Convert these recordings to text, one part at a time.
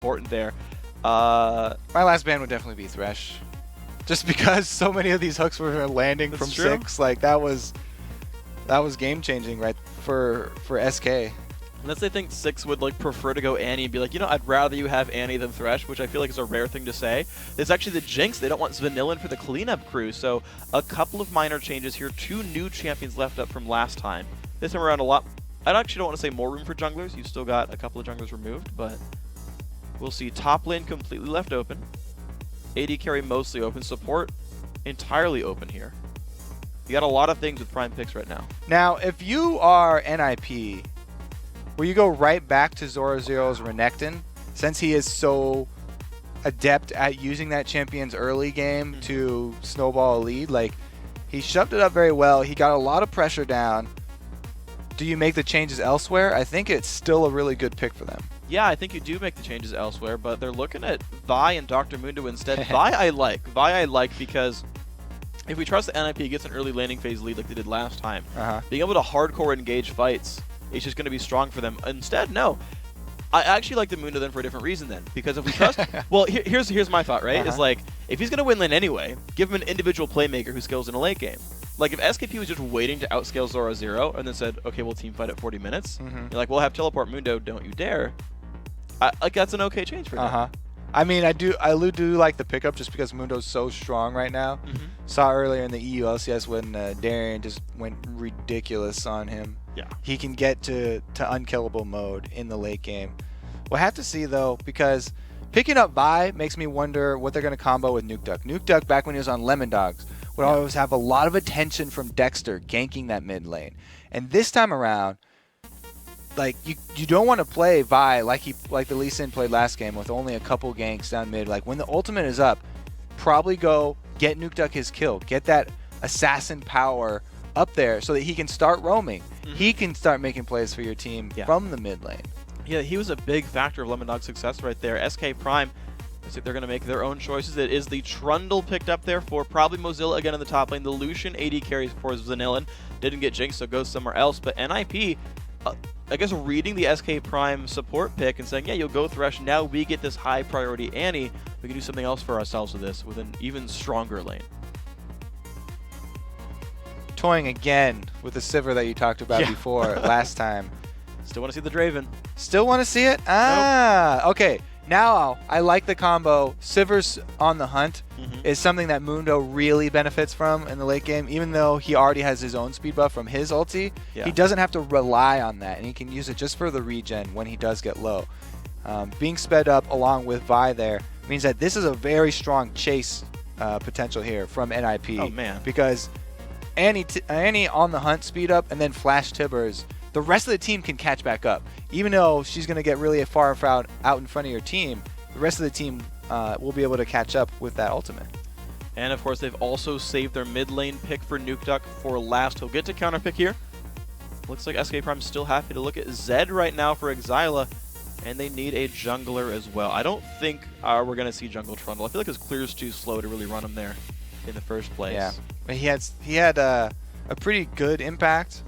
important there. My last ban would definitely be Thresh. Just because so many of these hooks were landing from true. 6. Like, that was game-changing, right, for SK. Unless they think 6 would like prefer to go Annie and be like, you know, I'd rather you have Annie than Thresh, which I feel like is a rare thing to say. There's actually the Jinx. They don't want Vanillin for the cleanup crew, so a couple of minor changes here. 2 new champions left up from last time. This time around a lot. I actually don't want to say more room for junglers. You've still got a couple of junglers removed, but we'll see. Top lane completely left open. AD carry mostly open. Support entirely open here. You got a lot of things with prime picks right now. Now, if you are NIP, will you go right back to Zoro0's Renekton, since he is so adept at using that champion's early game to snowball a lead? Like, he shoved it up very well. He got a lot of pressure down. Do you make the changes elsewhere? I think it's still a really good pick for them. Yeah, I think you do make the changes elsewhere, but they're looking at Vi and Dr. Mundo instead. Vi I like because if we trust that NIP gets an early landing phase lead like they did last time, being able to hardcore engage fights, it's just going to be strong for them. Instead, no. I actually like the Mundo then for a different reason then. Because if we trust... well, here's my thought, right? Is like, if he's going to win lane anyway, give him an individual playmaker who scales in a late game. Like, if SKP was just waiting to outscale Zoro0 and then said, okay, we'll team fight at 40 minutes, you're like, we'll have teleport Mundo, don't you dare. Like, that's an okay change for them. I mean, I do like the pickup just because Mundo's so strong right now. Saw earlier in the EU LCS when Darien just went ridiculous on him. Yeah. He can get to unkillable mode in the late game. We'll have to see, though, because picking up Vi makes me wonder what they're going to combo with Nuke Duck. Nuke Duck, back when he was on Lemon Dogs, would always have a lot of attention from Dexter ganking that mid lane. And this time around, like, you don't want to play Vi like the Lee Sin played last game with only a couple ganks down mid. Like, when the ultimate is up, probably go get Nuke Duck his kill. Get that assassin power up there so that he can start roaming. He can start making plays for your team from the mid lane. Yeah, he was a big factor of Lemon Dog's success right there. SK Prime, looks like they're going to make their own choices. It is the Trundle picked up there for probably Mozilla again in the top lane. The Lucian AD carries for Vanillin. Didn't get Jinx, so goes somewhere else. But NIP... I guess reading the SK Prime support pick and saying, yeah, you'll go Thresh. Now we get this high priority Annie. We can do something else for ourselves with this, with an even stronger lane. Toying again with the Sivir that you talked about before last time. Still want to see the Draven. Still want to see it? Okay. Now I like the combo. Sivir's on the hunt is something that Mundo really benefits from in the late game. Even though he already has his own speed buff from his ulti, he doesn't have to rely on that, and he can use it just for the regen when he does get low. Being sped up along with Vi there means that this is a very strong chase potential here from NIP. Oh, man. Because Annie on the hunt speed up and then flash Tibbers, the rest of the team can catch back up. Even though she's going to get really far out in front of your team, the rest of the team will be able to catch up with that ultimate. And of course, they've also saved their mid lane pick for Nuke Duck for last. He'll get to counter pick here. Looks like SK Prime's still happy to look at Zed right now for Exila, and they need a jungler as well. I don't think we're going to see jungle Trundle. I feel like his clear's too slow to really run him there in the first place. Yeah, but he had a pretty good impact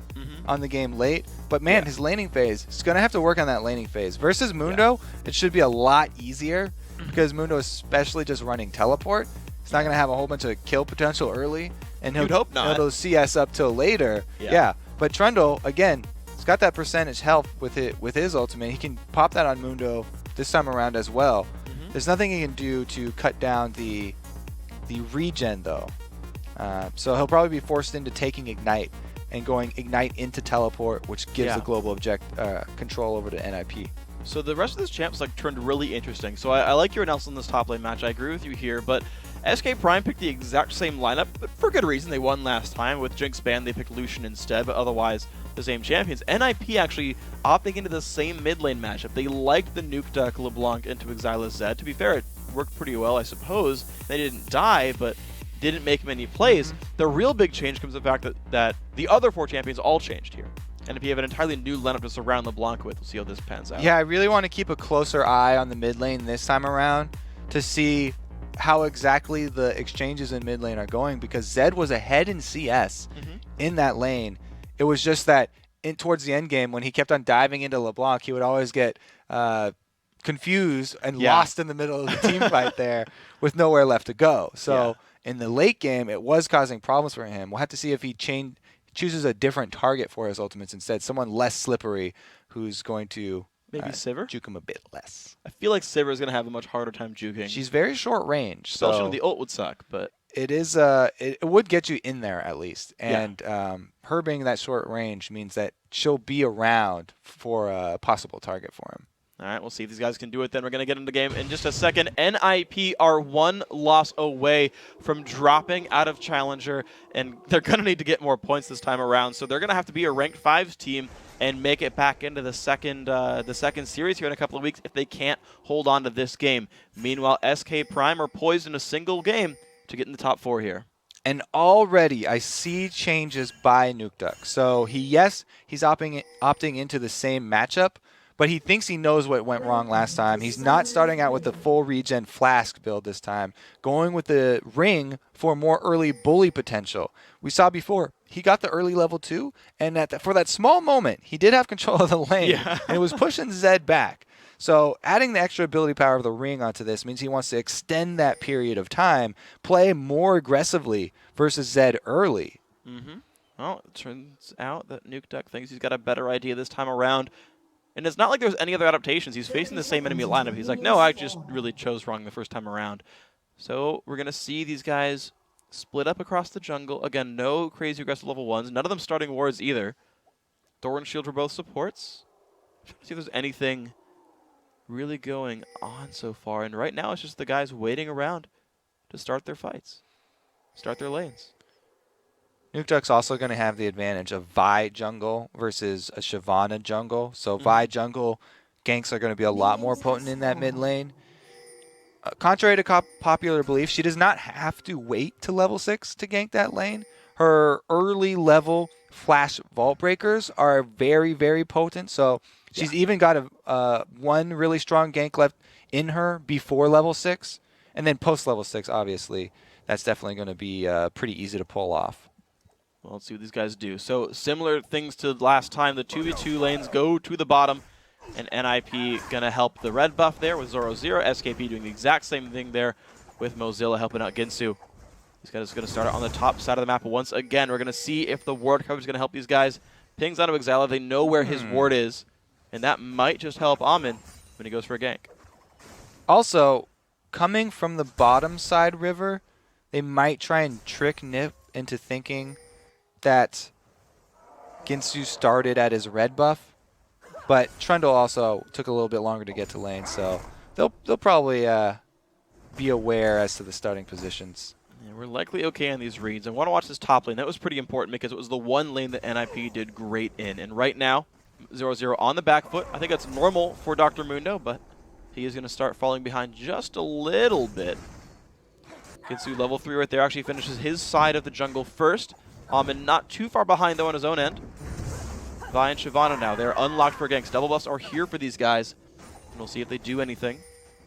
on the game late. But man, his laning phase, he's going to have to work on that laning phase. Versus Mundo, it should be a lot easier because Mundo is especially just running teleport. He's not going to have a whole bunch of kill potential early, and he'll CS up till later. Yeah. But Trundle, again, he's got that percentage health with his ultimate. He can pop that on Mundo this time around as well. There's nothing he can do to cut down the regen though. So he'll probably be forced into taking Ignite and going Ignite into teleport, which gives the global control over to NIP. So the rest of this champ's like turned really interesting. So I like your analysis on this top lane match. I agree with you here, but SK Prime picked the exact same lineup, but for good reason. They won last time. With Jinx banned, they picked Lucian instead, but otherwise the same champions. NIP actually opting into the same mid lane matchup. They liked the Nuke Duck LeBlanc into Exila's Zed. To be fair, it worked pretty well, I suppose. They didn't die, but didn't make many plays. The real big change comes from the fact that the other 4 champions all changed here. And if you have an entirely new lineup to surround LeBlanc with, we'll see how this pans out. Yeah, I really want to keep a closer eye on the mid lane this time around to see how exactly the exchanges in mid lane are going, because Zed was ahead in CS in that lane. It was just that towards the end game, when he kept on diving into LeBlanc, he would always get confused and lost in the middle of the team fight there with nowhere left to go. So in the late game, it was causing problems for him. We'll have to see if he chooses a different target for his ultimates instead, someone less slippery who's going to maybe Sivir? Juke him a bit less. I feel like Sivir is going to have a much harder time juking. She's very short range. Especially so when the ult would suck, but it is it would get you in there at least. And her being that short range means that she'll be around for a possible target for him. All right, we'll see if these guys can do it then. We're going to get into the game in just a second. NIP are one loss away from dropping out of Challenger, and they're going to need to get more points this time around. So they're going to have to be a ranked 5s team and make it back into the second series here in a couple of weeks if they can't hold on to this game. Meanwhile, SK Prime are poised in a single game to get in the top 4 here. And already I see changes by Nukeduck. So he's opting into the same matchup, but he thinks he knows what went wrong last time. He's not starting out with the full regen flask build this time, going with the ring for more early bully potential. We saw before, he got the early level 2, and for that small moment, he did have control of the lane, and it was pushing Zed back. So adding the extra ability power of the ring onto this means he wants to extend that period of time, play more aggressively versus Zed early. Well, it turns out that Nukeduck thinks he's got a better idea this time around. And it's not like there's any other adaptations. He's facing the same enemy lineup. He's like, no, I just really chose wrong the first time around. So we're going to see these guys split up across the jungle. Again, no crazy aggressive level 1s. None of them starting wards either. Thor and Shield were both supports. I'm trying to see if there's anything really going on so far. And right now it's just the guys waiting around to start their fights, start their lanes. Nukeduck's also going to have the advantage of Vi jungle versus a Shyvana jungle. So Vi jungle ganks are going to be a lot more potent in that mid lane. Contrary to popular belief, she does not have to wait to level 6 to gank that lane. Her early level flash vault breakers are very, very potent. So she's even got one really strong gank left in her before level 6. And then post level 6, obviously, that's definitely going to be pretty easy to pull off. Well, let's see what these guys do. So similar things to last time. The 2v2 lanes go to the bottom, and NIP going to help the red buff there with Zoro Zero. SKP doing the exact same thing there with Mozilla helping out Ginsu. These guys are going to start on the top side of the map once again. We're going to see if the ward coverage is going to help these guys. Pings out of Exila. They know where his ward is, and that might just help Amin when he goes for a gank. Also, coming from the bottom side river, they might try and trick Nip into thinking that Ginsu started at his red buff, but Trundle also took a little bit longer to get to lane, so they'll probably be aware as to the starting positions. Yeah, we're likely okay on these reads. I want to watch this top lane. That was pretty important because it was the one lane that NIP did great in. And right now, 0-0 on the back foot. I think that's normal for Dr. Mundo, but he is going to start falling behind just a little bit. Ginsu level 3 right there actually finishes his side of the jungle first. And not too far behind, though, on his own end. Vi and Shyvana now. They're unlocked for ganks. Double buffs are here for these guys. And we'll see if they do anything.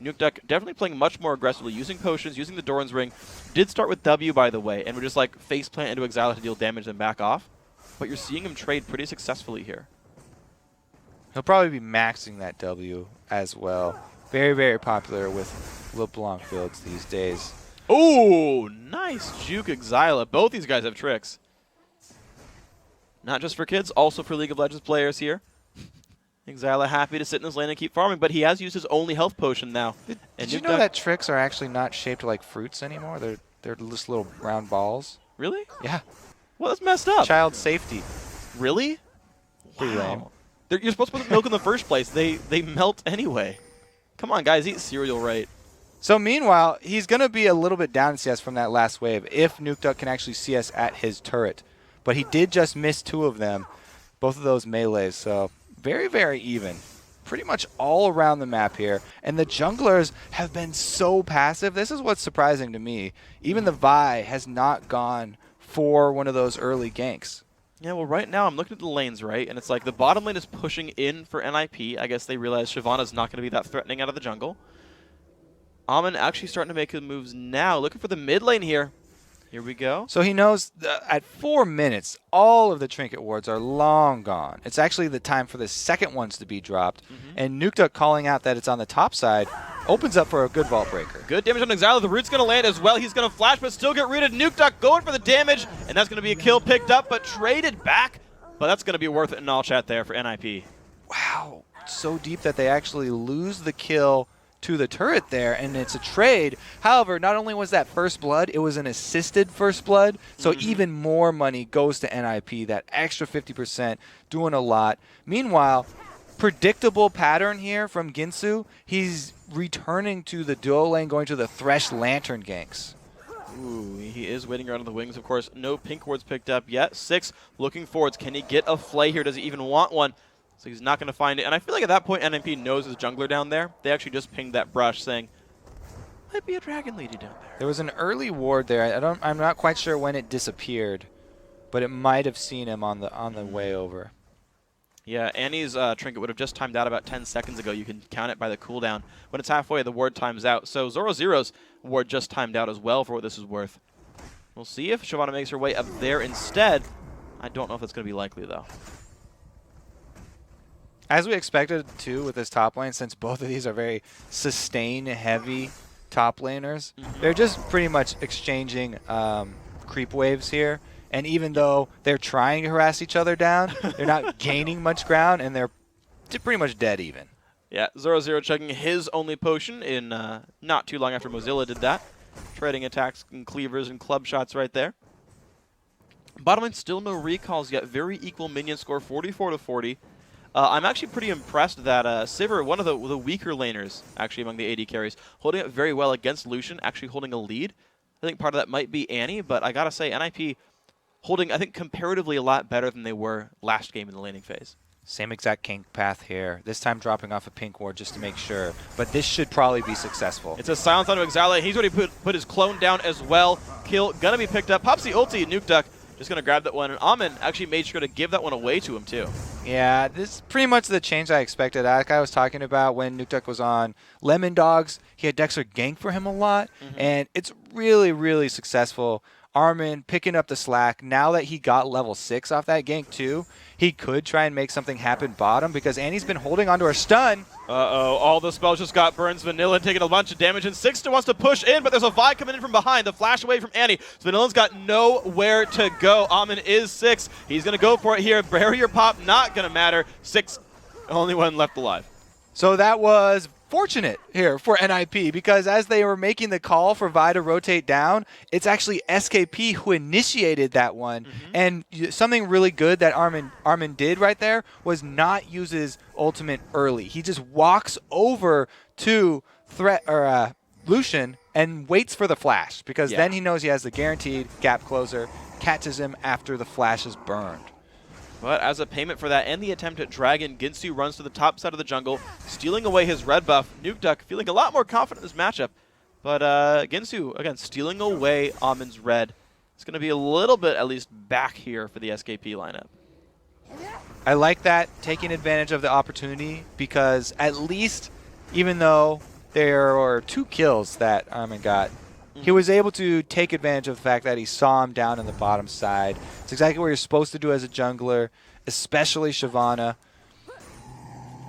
Nukeduck definitely playing much more aggressively, using potions, using the Doran's Ring. Did start with W, by the way, and we're just like faceplant into Exile to deal damage and back off. But you're seeing him trade pretty successfully here. He'll probably be maxing that W as well. Very, very popular with LeBlanc builds these days. Oh, nice juke Exila. Both these guys have tricks. Not just for kids, also for League of Legends players here. Exila happy to sit in his lane and keep farming, but he has used his only health potion now. Did you know that tricks are actually not shaped like fruits anymore? They're just little round balls. Really? Yeah. Well, that's messed up. Child safety. Really? Pretty lame. You're supposed to put milk in the first place. They melt anyway. Come on, guys, eat cereal right. So meanwhile, he's going to be a little bit down in CS from that last wave if Nukeduck can actually CS at his turret. But he did just miss 2 of them, both of those melees. So very, very even. Pretty much all around the map here. And the junglers have been so passive. This is what's surprising to me. Even the Vi has not gone for one of those early ganks. Yeah, well, right now I'm looking at the lanes, right? And it's like the bottom lane is pushing in for NIP. I guess they realize Shyvana's not going to be that threatening out of the jungle. Amin actually starting to make his moves now. Looking for the mid lane here. Here we go. So he knows at 4 minutes, all of the trinket wards are long gone. It's actually the time for the second ones to be dropped. And Nukeduck calling out that it's on the top side opens up for a good vault breaker. Good damage on Exile. The root's going to land as well. He's going to flash, but still get rooted. Nukeduck going for the damage, and that's going to be a kill picked up, but traded back. But that's going to be worth it in all chat there for NIP. Wow. So deep that they actually lose the kill to the turret there, and it's a trade. However, not only was that first blood, it was an assisted first blood, so even more money goes to NIP, that extra 50%, doing a lot. Meanwhile, predictable pattern here from Ginsu. He's returning to the duo lane, going to the Thresh Lantern ganks. Ooh, he is waiting around on the wings, of course. No pink wards picked up yet. 6 looking forwards. Can he get a flay here? Does he even want one? So he's not going to find it. And I feel like at that point, NMP knows his jungler down there. They actually just pinged that brush saying, might be a dragon lady down there. There was an early ward there. I'm not quite sure when it disappeared, but it might have seen him on the way over. Yeah, Annie's trinket would have just timed out about 10 seconds ago. You can count it by the cooldown. When it's halfway, the ward times out. So Zoro Zero's ward just timed out as well for what this is worth. We'll see if Shyvana makes her way up there instead. I don't know if that's going to be likely, though. As we expected, too, with this top lane, since both of these are very sustain-heavy top laners, they're just pretty much exchanging creep waves here. And even though they're trying to harass each other down, they're not gaining much ground, and they're pretty much dead even. Yeah, Zoro Zero chugging his only potion in not too long after Mozilla did that. Trading attacks and cleavers and club shots right there. Bottom lane, still no recalls yet. Very equal minion score, 44-40. I'm actually pretty impressed that Sivir, one of the weaker laners, actually among the AD carries, holding it very well against Lucian, actually holding a lead. I think part of that might be Annie, but I gotta say, NIP holding, I think, comparatively a lot better than they were last game in the laning phase. Same exact kink path here. This time dropping off a pink ward just to make sure. But this should probably be successful. It's a silence onto Exile. He's already put his clone down as well. Kill gonna be picked up. Pops the ulti, Nukeduck just gonna grab that one. And Amin actually made sure to give that one away to him too. Yeah, this is pretty much the change I expected. Like I was talking about when Nukeduck was on Lemon Dogs, he had Dexter gank for him a lot. And it's really, really successful. Armin picking up the slack. Now that he got level 6 off that gank too, he could try and make something happen bottom because Annie's been holding onto her stun. Uh-oh, all the spells just got burns. Vanilla taking a bunch of damage, and Sixter wants to push in, but there's a Vi coming in from behind. The flash away from Annie. So Vanilla's got nowhere to go. Amin is 6. He's going to go for it here. Barrier pop, not going to matter. 6, only one left alive. So that was fortunate here for NIP because as they were making the call for Vi to rotate down, it's actually SKP who initiated that one. And something really good that Armin did right there was not use his ultimate early. He just walks over to Lucian and waits for the flash because then he knows he has the guaranteed gap closer, catches him after the flash is burned. But as a payment for that and the attempt at Dragon, Ginsu runs to the top side of the jungle, stealing away his red buff. Nukeduck feeling a lot more confident in this matchup. But Ginsu, again, stealing away Amin's red. It's going to be a little bit, at least, back here for the SKP lineup. I like that, taking advantage of the opportunity, because at least, even though there were 2 kills that Armin got, he was able to take advantage of the fact that he saw him down in the bottom side. It's exactly what you're supposed to do as a jungler, especially Shyvana.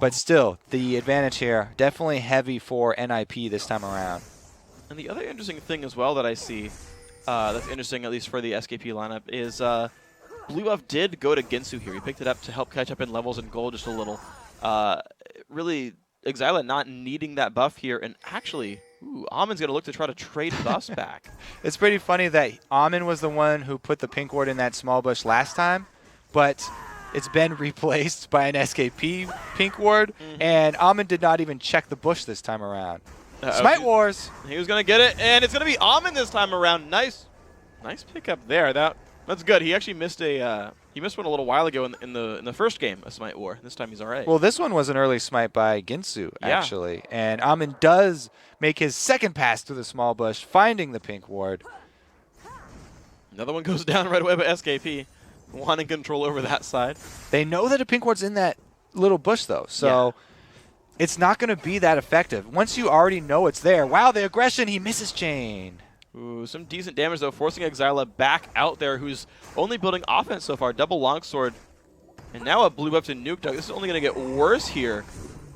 But still, the advantage here, definitely heavy for NIP this time around. And the other interesting thing as well that I see, that's interesting at least for the SKP lineup, is Blue Buff did go to Ginsu here. He picked it up to help catch up in levels and gold just a little. Really, Exile not needing that buff here, and actually... Ooh, Amin's going to look to try to trade buffs back. It's pretty funny that Amin was the one who put the pink ward in that small bush last time, but it's been replaced by an SKP pink ward, and Amin did not even check the bush this time around. Smite Wars! He was going to get it, and it's going to be Amin this time around. Nice pickup there. That's good. He actually missed he missed one a little while ago in the first game of Smite War. This time he's all right. Well, this one was an early smite by Ginsu, actually. And Amin does make his second pass to the small bush, finding the pink ward. Another one goes down right away by SKP, wanting control over that side. They know that a pink ward's in that little bush, though, so it's not going to be that effective. Once you already know it's there, wow, the aggression, he misses chain. Ooh, some decent damage, though, forcing Exila back out there, who's only building offense so far. Double longsword. And now a blue buff to Nuke Duck. This is only going to get worse here.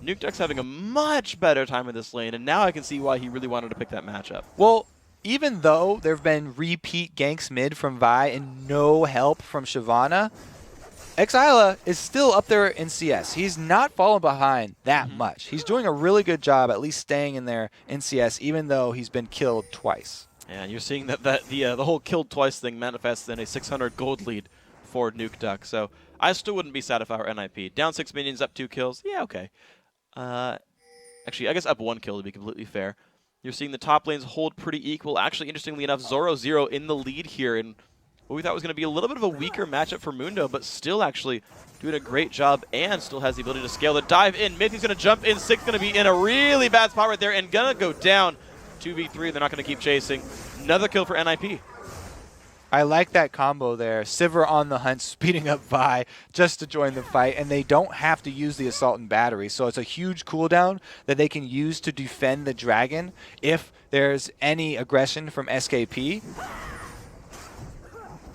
Nuke Duck's having a much better time in this lane, and now I can see why he really wanted to pick that matchup. Well, even though there have been repeat ganks mid from Vi and no help from Shyvana, Exila is still up there in CS. He's not fallen behind that much. He's doing a really good job at least staying in there in CS, even though he's been killed twice. Yeah, you're seeing that the whole killed twice thing manifests in a 600 gold lead for Nuke Duck. So I still wouldn't be sad if I were NIP. Down 6 minions, up 2 kills. Yeah, okay. Actually, I guess up 1 kill to be completely fair. You're seeing the top lanes hold pretty equal. Actually, interestingly enough, Zoro0 in the lead here in what we thought was going to be a little bit of a weaker matchup for Mundo, but still actually doing a great job and still has the ability to scale the dive in. Mithy's going to jump in. Six going to be in a really bad spot right there and going to go down. 2v3, they're not going to keep chasing. Another kill for NIP. I like that combo there. Sivir on the hunt, speeding up Vi just to join the fight, and they don't have to use the Assault and Battery, so it's a huge cooldown that they can use to defend the dragon if there's any aggression from SKP.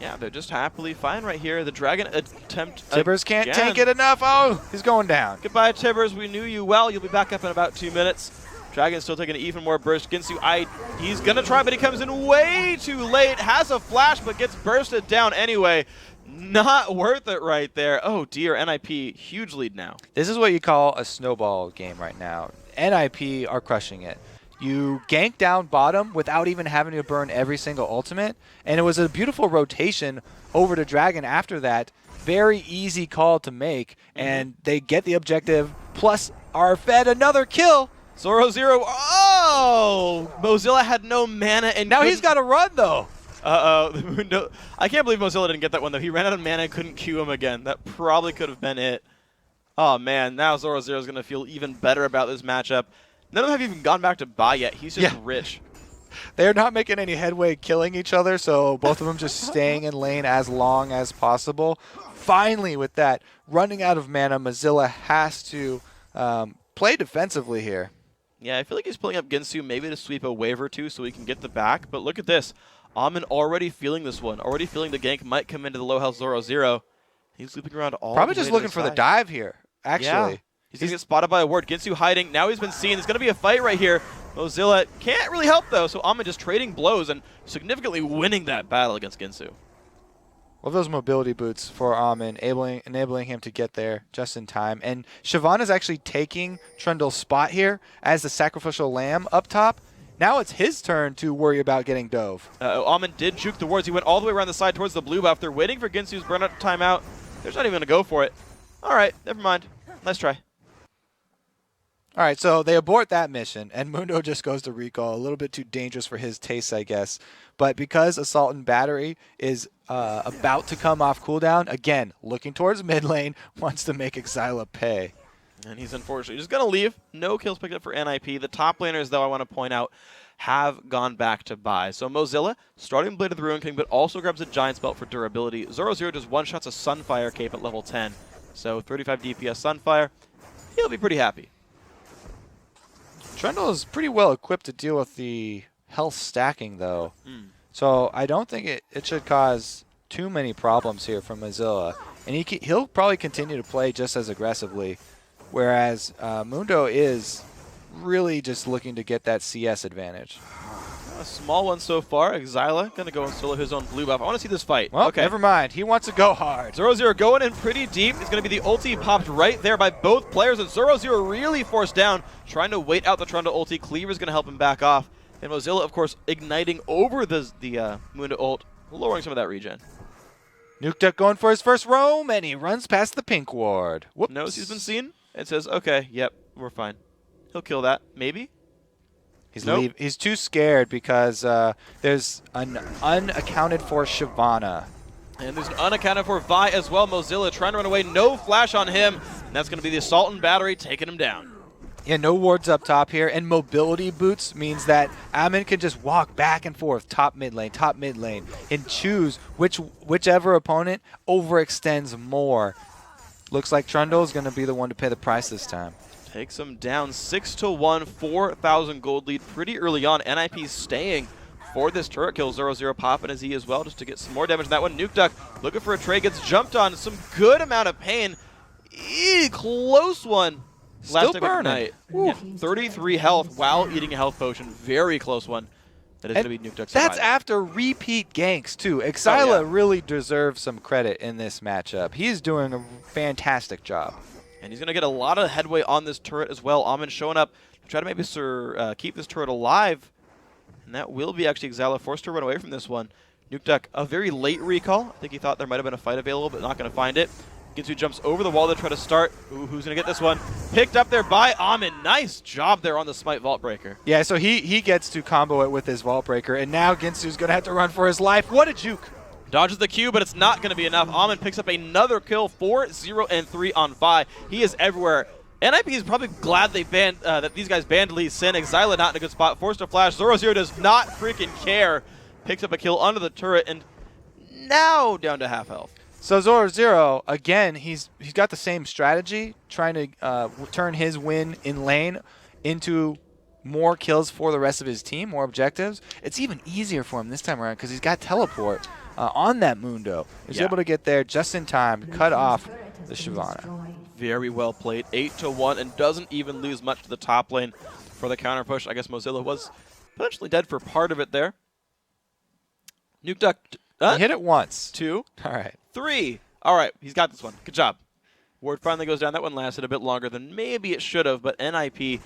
Yeah, they're just happily fine right here. The dragon attempt Tibbers can't take it enough. Oh, he's going down. Goodbye, Tibbers. We knew you well. You'll be back up in about 2 minutes. Dragon's still taking even more burst. Ginsu, he's going to try, but he comes in way too late. Has a flash, but gets bursted down anyway. Not worth it right there. Oh, dear. NIP, huge lead now. This is what you call a snowball game right now. NIP are crushing it. You gank down bottom without even having to burn every single ultimate, and it was a beautiful rotation over to Dragon after that. Very easy call to make, and they get the objective, plus are fed another kill. Zoro0. Oh! Mozilla had no mana, and now he's got to run, though. Uh-oh. I can't believe Mozilla didn't get that one, though. He ran out of mana and couldn't Q him again. That probably could have been it. Oh, man. Now Zoro0 is going to feel even better about this matchup. None of them have even gone back to buy yet. He's just rich. They're not making any headway killing each other, so both of them just staying in lane as long as possible. Finally, with that running out of mana, Mozilla has to play defensively here. Yeah, I feel like he's pulling up Ginsu maybe to sweep a wave or two so he can get the back. But look at this. Amin already feeling this one. Already feeling the gank might come into the low health Zoro0. He's looping around all Probably the way just to looking for the dive here, actually. Yeah. He's going to get spotted by a ward. Ginsu hiding. Now he's been seen. There's going to be a fight right here. Mozilla can't really help, though, so Amin just trading blows and significantly winning that battle against Ginsu. Love those mobility boots for Amin, enabling him to get there just in time. And Shyvana's actually taking Trundle's spot here as the sacrificial lamb up top. Now it's his turn to worry about getting dove. Amin did juke the wards. He went all the way around the side towards the blue buff. They're waiting for Ginsu's burnout timeout. They're not even going to go for it. All right, never mind. Nice try. All right, so they abort that mission, and Mundo just goes to recall. A little bit too dangerous for his taste, I guess. But because Assault and Battery is about to come off cooldown, again, looking towards mid lane, wants to make Exila pay. And he's unfortunately just going to leave. No kills picked up for NIP. The top laners, though, I want to point out, have gone back to buy. So Mozilla, starting Blade of the Ruin King, but also grabs a Giant's Belt for durability. Zoro0 just one-shots a Sunfire cape at level 10. So 35 DPS Sunfire. He'll be pretty happy. Trundle is pretty well equipped to deal with the health stacking, though. So I don't think it should cause too many problems here for Mozilla. And he'll probably continue to play just as aggressively, whereas Mundo is really just looking to get that CS advantage. A small one so far. Exila going to go and solo his own blue buff. I want to see this fight. Well, okay. Never mind. He wants to go hard. Zoro0 going in pretty deep. It's going to be the ulti popped right there by both players. And Zoro0 really forced down, trying to wait out the Trundle ulti. Cleaver's going to help him back off. And Mozilla, of course, igniting over the Mundo ult, lowering some of that regen. Nuke Duck going for his first roam, and he runs past the pink ward. Whoops. Knows he's been seen and says, okay, yep, we're fine. He'll kill that, maybe. He's too scared because there's an unaccounted for Shyvana. And there's an unaccounted for Vi as well. Mozilla trying to run away. No flash on him. And that's going to be the Assault and Battery taking him down. Yeah, no wards up top here. And mobility boots means that Amin can just walk back and forth, top mid lane, and choose whichever opponent overextends more. Looks like Trundle is going to be the one to pay the price this time. Takes him down 6-1, 4,000 gold lead pretty early on. NIP staying for this turret kill. 0-0 popping as he as well, just to get some more damage on that one. Nuke Duck looking for a trade, gets jumped on. Some good amount of pain. Close one. Still burning. Yeah, 33 health while eating a health potion. Very close one. That is going to be Nuke Duck surviving. That's after repeat ganks, too. Exila really deserves some credit in this matchup. He's doing a fantastic job. And he's going to get a lot of headway on this turret as well. Amin showing up to try to maybe keep this turret alive. And that will be actually Exila forced to run away from this one. Nuke Duck, a very late recall. I think he thought there might have been a fight available, but not going to find it. Ginsu jumps over the wall to try to start. Ooh, who's going to get this one? Picked up there by Amin. Nice job there on the Smite Vault Breaker. Yeah, so he gets to combo it with his Vault Breaker, and now Ginsu's going to have to run for his life. What a juke. Dodges the Q, but it's not going to be enough. Amin picks up another kill, 4-0-3 on Vi. He is everywhere. NIP is probably glad they banned that these guys banned Lee Sin. Exila not in a good spot. Forced to flash. 0-0 does not freaking care. Picks up a kill under the turret, and now down to half health. So 0-0, again, he's got the same strategy, trying to turn his win in lane into more kills for the rest of his team, more objectives. It's even easier for him this time around because he's got teleport on that Mundo. He's able to get there just in time to cut off the Shyvana. Very well played. 8-1 and doesn't even lose much to the top lane for the counter push. I guess Mozilla was potentially dead for part of it there. Nuke Duck. He hit it once. 2. All right. 3. All right, he's got this one. Good job. Ward finally goes down. That one lasted a bit longer than maybe it should have, but NIP,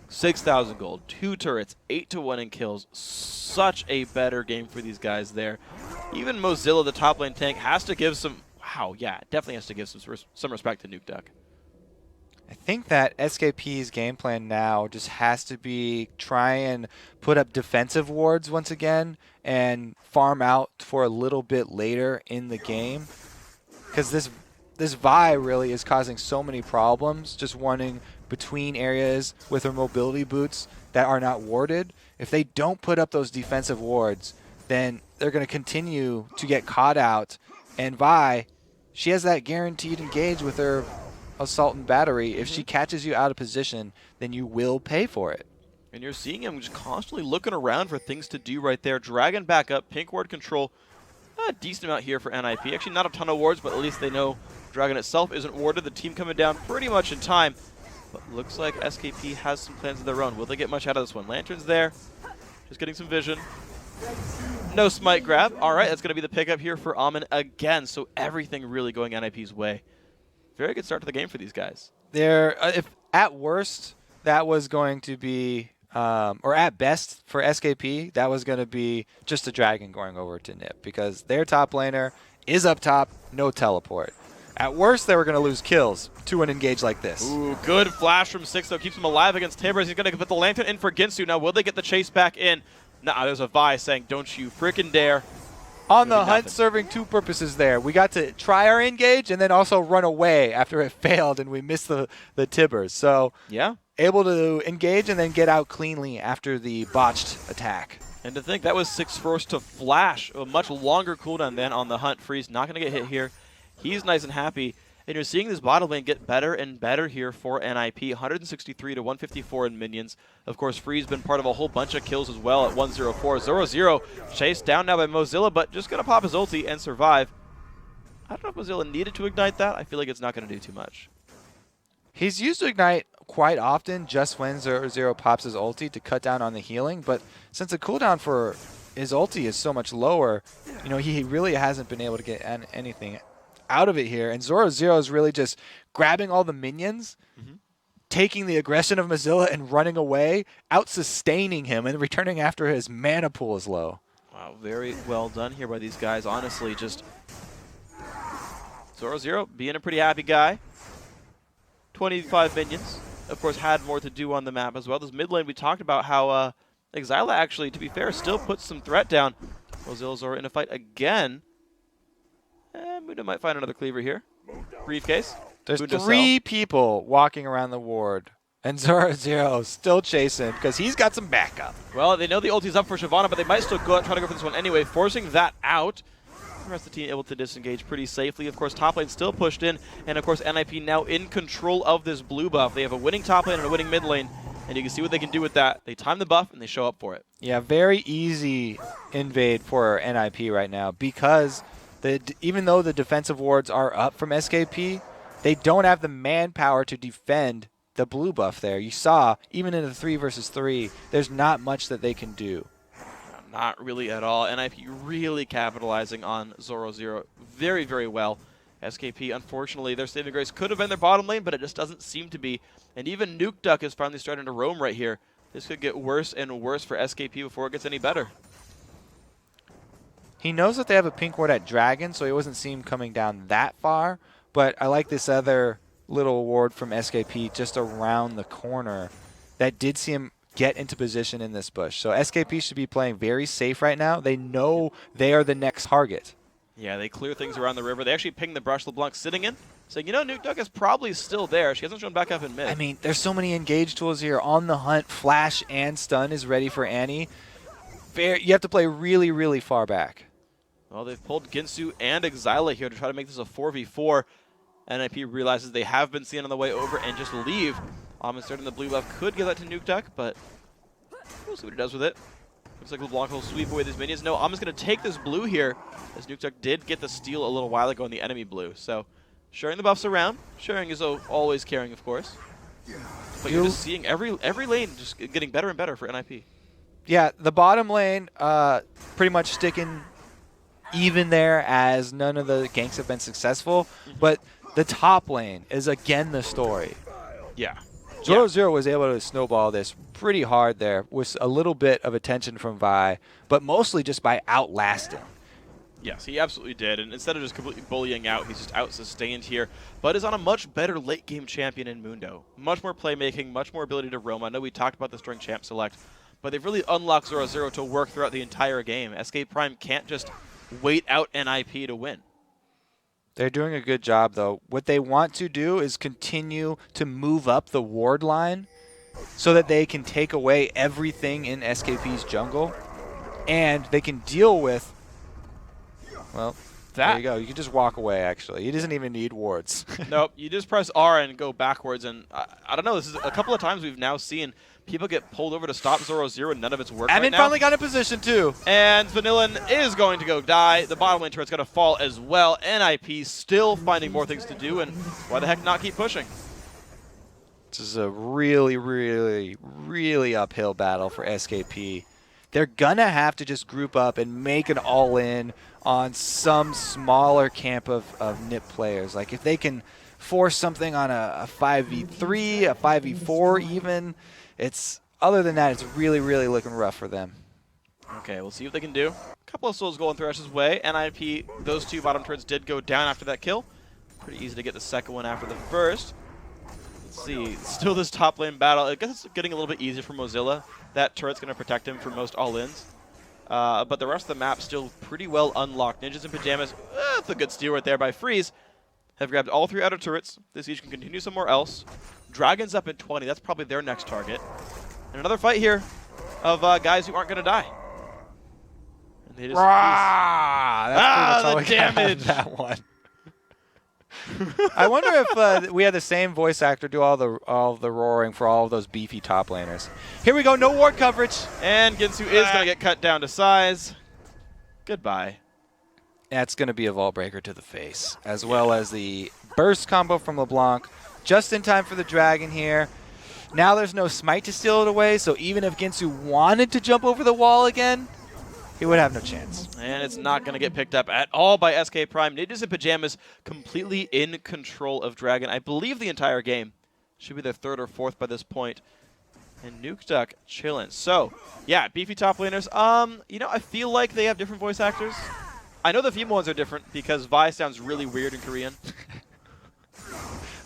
6,000 gold, 2 turrets, 8-1 in kills. Such a better game for these guys there. Even Mozilla, the top lane tank, has to give some, definitely has to give some respect to Nuke Duck. I think that SKP's game plan now just has to be try and put up defensive wards once again and farm out for a little bit later in the game. Because this Vi really is causing so many problems just running between areas with her mobility boots that are not warded. If they don't put up those defensive wards, then they're going to continue to get caught out. And Vi, she has that guaranteed engage with her Assault and Battery. If she catches you out of position, then you will pay for it. And you're seeing him just constantly looking around for things to do right there. Dragon back up, pink ward control. A decent amount here for NIP. Actually, not a ton of wards, but at least they know Dragon itself isn't warded. The team coming down pretty much in time. But looks like SKP has some plans of their own. Will they get much out of this one? Lantern's there. Just getting some vision. No smite grab. All right, that's going to be the pickup here for Amin again. So everything really going NIP's way. Very good start to the game for these guys. If at worst, that was going to be, or at best for SKP, that was going to be just a Dragon going over to Nip because their top laner is up top, no teleport. At worst, they were going to lose kills to an engage like this. Ooh, good flash from Six, though. Keeps him alive against Timbers. He's going to put the Lantern in for Ginsu. Now, will they get the chase back in? Nah, there's a Vi saying, don't you frickin' dare. On the hunt, serving 2 purposes there. We got to try our engage and then also run away after it failed and we missed the Tibbers. So yeah, able to engage and then get out cleanly after the botched attack. And to think that was Six forced to flash. A much longer cooldown than on the hunt. Freeze not going to get hit here. He's nice and happy. And you're seeing this bottom lane get better and better here for NIP. 163 to 154 in minions. Of course, Free's been part of a whole bunch of kills as well at 104. 0-0 chased down now by Mozilla, but just going to pop his ulti and survive. I don't know if Mozilla needed to ignite that. I feel like it's not going to do too much. He's used to ignite quite often just when 0-0 pops his ulti to cut down on the healing, but since the cooldown for his ulti is so much lower, you know, he really hasn't been able to get anything out of it here. And 0-0 is really just grabbing all the minions, taking the aggression of Mozilla and running away, out-sustaining him and returning after his mana pool is low. Wow, very well done here by these guys. Honestly, just 0-0 being a pretty happy guy. 25 minions. Of course, had more to do on the map as well. This mid lane, we talked about how Exila actually, to be fair, still puts some threat down. Mozilla's in a fight again. Mundo might find another cleaver here. Briefcase. There's 3 people walking around the ward. And 0-0 still chasing because he's got some backup. Well, they know the ulti's up for Shyvana, but they might still try to go for this one anyway, forcing that out. The rest of the team able to disengage pretty safely. Of course, top lane still pushed in. And of course, NIP now in control of this blue buff. They have a winning top lane and a winning mid lane. And you can see what they can do with that. They time the buff, and they show up for it. Yeah, very easy invade for NIP right now because even though the defensive wards are up from SKP, they don't have the manpower to defend the blue buff there. You saw, even in the 3 versus 3, there's not much that they can do. Not really at all. NIP really capitalizing on Zoro very, very well. SKP, unfortunately, their saving grace could have been their bottom lane, but it just doesn't seem to be. And even Nuke Duck is finally starting to roam right here. This could get worse and worse for SKP before it gets any better. He knows that they have a pink ward at Dragon, so he wasn't seen coming down that far. But I like this other little ward from SKP just around the corner that did see him get into position in this bush. So SKP should be playing very safe right now. They know they are the next target. Yeah, they clear things around the river. They actually ping the brush LeBlanc sitting in, saying, you know, Nuke Duck is probably still there. She hasn't shown back up in mid. I mean, there's so many engage tools here. On the hunt, flash and stun is ready for Annie. You have to play really, really far back. Well, they've pulled Ginsu and Exila here to try to make this a 4v4. NIP realizes they have been seen on the way over and just leave. Starting the blue buff could give that to Nuke Duck, but we'll see what he does with it. Looks like LeBlanc will sweep away these minions. No, Alma's going to take this blue here, as Nuke Duck did get the steal a little while ago in the enemy blue. So, sharing the buffs around. Sharing is always caring, of course. But you're just seeing every lane just getting better and better for NIP. Yeah, the bottom lane pretty much sticking even there as none of the ganks have been successful. But the top lane is again the story. Yeah. Zoro was able to snowball this pretty hard there with a little bit of attention from Vi, but mostly just by outlasting. Yes, he absolutely did. And instead of just completely bullying out, he's just out-sustained here. But is on a much better late-game champion in Mundo. Much more playmaking, much more ability to roam. I know we talked about this during Champ Select, but they've really unlocked Zoro to work throughout the entire game. SK Prime can't just wait out NIP to win. They're doing a good job, though. What they want to do is continue to move up the ward line so that they can take away everything in SKP's jungle, and they can deal with, well, there you go. You can just walk away, actually. He doesn't even need wards. Nope. You just press R and go backwards, and I don't know. This is a couple of times we've now seen people get pulled over to stop Zoro, and none of it's working right now. finally got in position, too. And Vanillan is going to go die. The bottom lane turret's going to fall as well. NIP still finding more things to do, and why the heck not keep pushing? This is a really, really, really uphill battle for SKP. They're going to have to just group up and make an all-in on some smaller camp of NIP players. Like, if they can force something on a 5v3, a 5v4 even, other than that, it's really, really looking rough for them. Okay, we'll see what they can do. A couple of souls going Thresh's way. NIP, those two bottom turrets did go down after that kill. Pretty easy to get the second one after the first. Let's see. Still this top lane battle. I guess it's getting a little bit easier for Mozilla. That turret's going to protect him from most all-ins. But the rest of the map still pretty well unlocked. Ninjas in Pyjamas, that's a good steal right there by Freeze. Have grabbed all 3 outer turrets. This siege can continue somewhere else. Dragon's up at 20. That's probably their next target. And another fight here of guys who aren't going to die. And they just that's the damage. That one. I wonder if we had the same voice actor do all the roaring for all of those beefy top laners. Here we go, no ward coverage. And Ginsu is going to get cut down to size. Goodbye. That's going to be a Vault Breaker to the face, as well as the burst combo from LeBlanc. Just in time for the dragon here. Now there's no smite to steal it away, so even if Ginsu wanted to jump over the wall again, he would have no chance. And it's not going to get picked up at all by SK Prime. Ninjas in Pyjamas completely in control of Dragon. I believe the entire game. Should be their 3rd or 4th by this point. And Nuke Duck chilling. So, yeah, beefy top laners. You know, I feel like they have different voice actors. I know the female ones are different because Vi sounds really weird in Korean.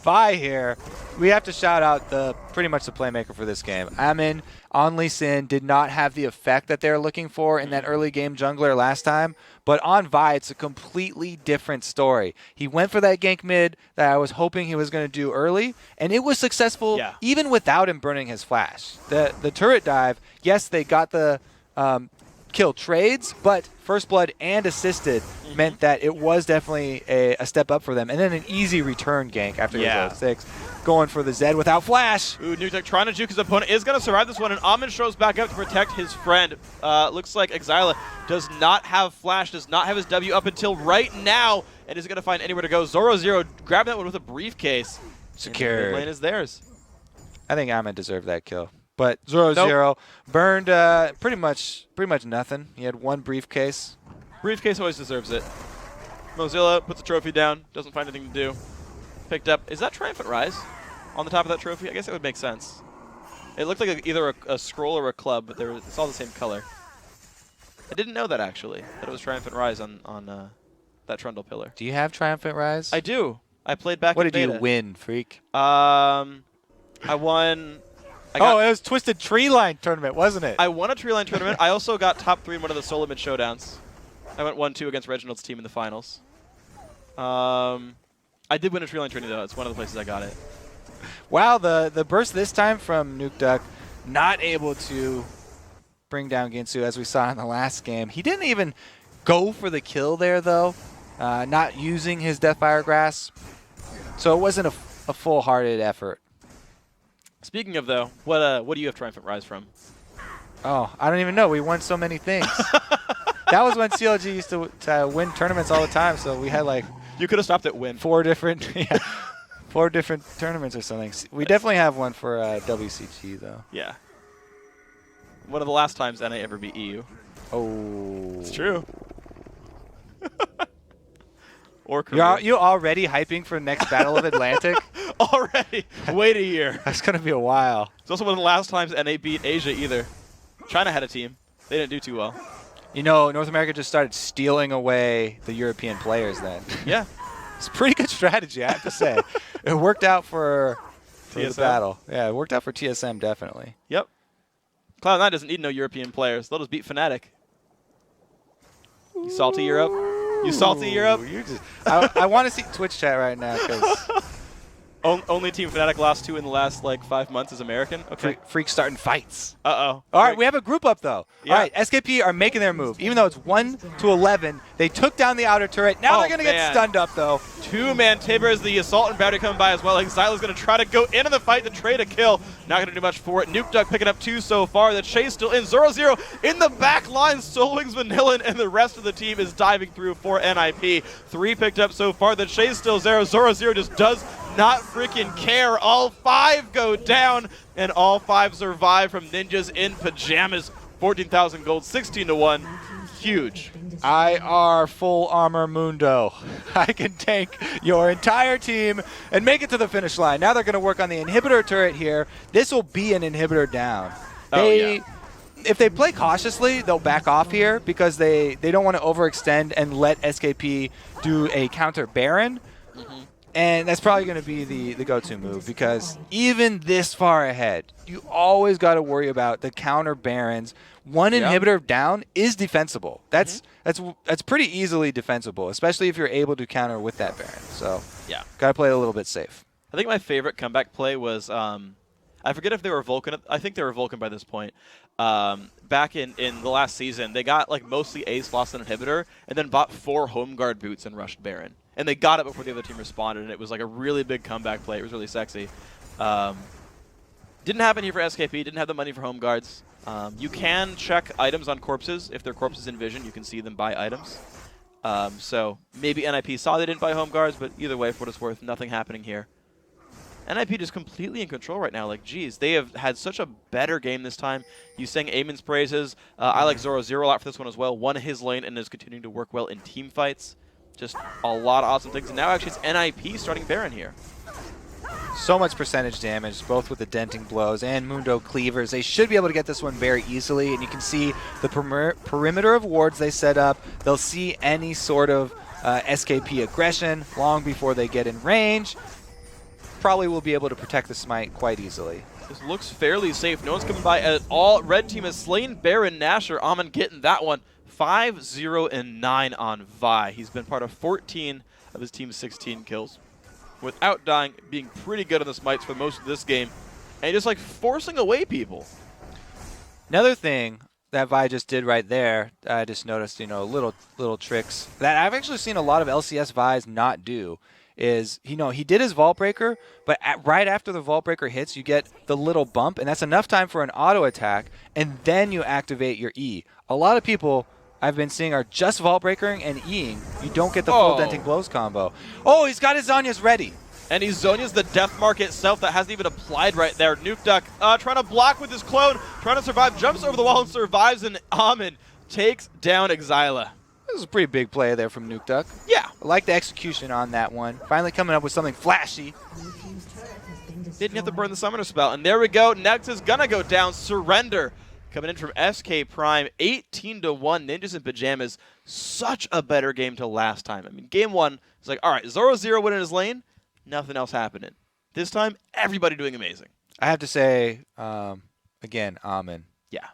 Vi here, we have to shout out pretty much the playmaker for this game. Amin on Lee Sin did not have the effect that they're looking for in that early game jungler last time, but on Vi, it's a completely different story. He went for that gank mid that I was hoping he was going to do early, and it was successful even without him burning his flash. The turret dive, yes, they got the kill trades, but first blood and assisted meant that it was definitely a step up for them. And then an easy return gank after his 6. going for the Zed without flash. Ooh, Nuke trying to juke his opponent. Is going to survive this one, and Amin shows back up to protect his friend. Looks like Exila does not have flash, does not have his W up until right now, and isn't going to find anywhere to go. Zoro0 grabbing that one with a briefcase. Secure. The lane is theirs. I think Amin deserved that kill. But Zoro0 burned pretty much nothing. He had one briefcase. Briefcase always deserves it. Mozilla puts the trophy down, doesn't find anything to do. Picked up. Is that Triumphant Rise on the top of that trophy? I guess that would make sense. It looked like either a scroll or a club, but it's all the same color. I didn't know that, actually, that it was Triumphant Rise on that Trundle pillar. Do you have Triumphant Rise? I do. I played back in beta. What did you win, freak? I won... it was Twisted Tree Line tournament, wasn't it? I won a Tree Line tournament. I also got top 3 in one of the solo mid showdowns. I went 1-2 against Reginald's team in the finals. I did win a Tree Line tourney, though. It's one of the places I got it. Wow, the burst this time from Nuke Duck, not able to bring down Ginsu as we saw in the last game. He didn't even go for the kill there, though, not using his Deathfire Grasp. So it wasn't a full-hearted effort. Speaking of, though, what do you have Triumphant Rise from? Oh, I don't even know. We won so many things. That was when CLG used to win tournaments all the time, so we had like... You could have stopped at win. 4 different tournaments or something. We definitely have one for WCG, though. Yeah. One of the last times NA ever beat EU. Oh. It's true. Or Korea. You already hyping for next Battle of Atlantic? Already. Wait a year. That's going to be a while. It's also one of the last times NA beat Asia either. China had a team. They didn't do too well. You know, North America just started stealing away the European players then. Yeah. It's a pretty good strategy, I have to say. It worked out for the battle. Yeah, it worked out for TSM, definitely. Yep. Cloud9 doesn't need no European players. They'll just beat Fnatic. You salty Europe? You salty Europe? I want to see Twitch chat right now because... Only Team Fnatic lost to in the last, 5 months is American? Okay. Freak starting fights. Uh-oh. All right, we have a group up, though. Yeah. All right, SKP are making their move. Even though it's 1-11, they took down the outer turret. Now they're going to get stunned up, though. 2-man Tabor as the Assault and Bounty coming by as well. Exila's going to try to go into the fight to trade a kill. Not going to do much for it. Nuke Duck picking up 2 so far. The chase still in. Zoro0 in the back line. Soloing's Vanillan, and the rest of the team is diving through for NIP. 3 picked up so far. The chase still 0. Zoro0 just does not freaking care. All 5 go down, and all 5 survive from Ninjas in Pyjamas. 14,000 gold, 16-1. Huge. IR full armor Mundo. I can tank your entire team and make it to the finish line. Now they're going to work on the inhibitor turret here. This will be an inhibitor down. If they play cautiously, they'll back off here because they don't want to overextend and let SKP do a counter Baron. And that's probably going to be the go-to move because even this far ahead, you always got to worry about the counter Barons. One inhibitor down is defensible. That's pretty easily defensible, especially if you're able to counter with that Baron. So yeah, got to play it a little bit safe. I think my favorite comeback play was I forget if they were Vulcan. I think they were Vulcan by this point. Back in the last season, they got mostly Ace, lost an inhibitor, and then bought 4 home guard boots and rushed Baron. And they got it before the other team responded, and it was a really big comeback play. It was really sexy. Didn't happen here for SKP. Didn't have the money for home guards. You can check items on corpses. If their corpses in vision, you can see them buy items. So maybe NIP saw they didn't buy home guards, but either way, for what it's worth, nothing happening here. NIP just completely in control right now. Geez, they have had such a better game this time. You sang Eamon's praises. I like Zoro0 a lot for this one as well. Won his lane and is continuing to work well in team fights. Just a lot of awesome things. And now actually it's NIP starting Baron here. So much percentage damage, both with the denting blows and Mundo cleavers. They should be able to get this one very easily. And you can see the perimeter of wards they set up. They'll see any sort of SKP aggression long before they get in range. Probably will be able to protect the smite quite easily. This looks fairly safe. No one's coming by at all. Red team has slain Baron Nashor. Amin getting that one. 5-0-9 on Vi. He's been part of 14 of his team's 16 kills. Without dying, being pretty good on the smites for most of this game. And just forcing away people. Another thing that Vi just did right there, I just noticed, little tricks that I've actually seen a lot of LCS Vi's not do, is, he did his Vault Breaker, but right after the Vault Breaker hits, you get the little bump, and that's enough time for an auto attack, and then you activate your E. A lot of people I've been seeing are just Vault Breakering and Eing. You don't get the full Denting Blows combo. Oh, he's got his Zhonya's ready. And he Zonya's the Death Mark itself that hasn't even applied right there. Nuke Duck trying to block with his clone, trying to survive, jumps over the wall and survives, and Amin takes down Exila. This was a pretty big play there from Nuke Duck. Yeah. I like the execution on that one. Finally coming up with something flashy. Didn't have to burn the Summoner Spell. And there we go. Next is going to go down. Surrender. Coming in from SK Prime. 18-1. Ninjas in Pyjamas. Such a better game to last time. I mean, game one, it's like, all right, Zoro-0 winning his lane. Nothing else happening. This time, everybody doing amazing. I have to say, again, Amin. Yeah.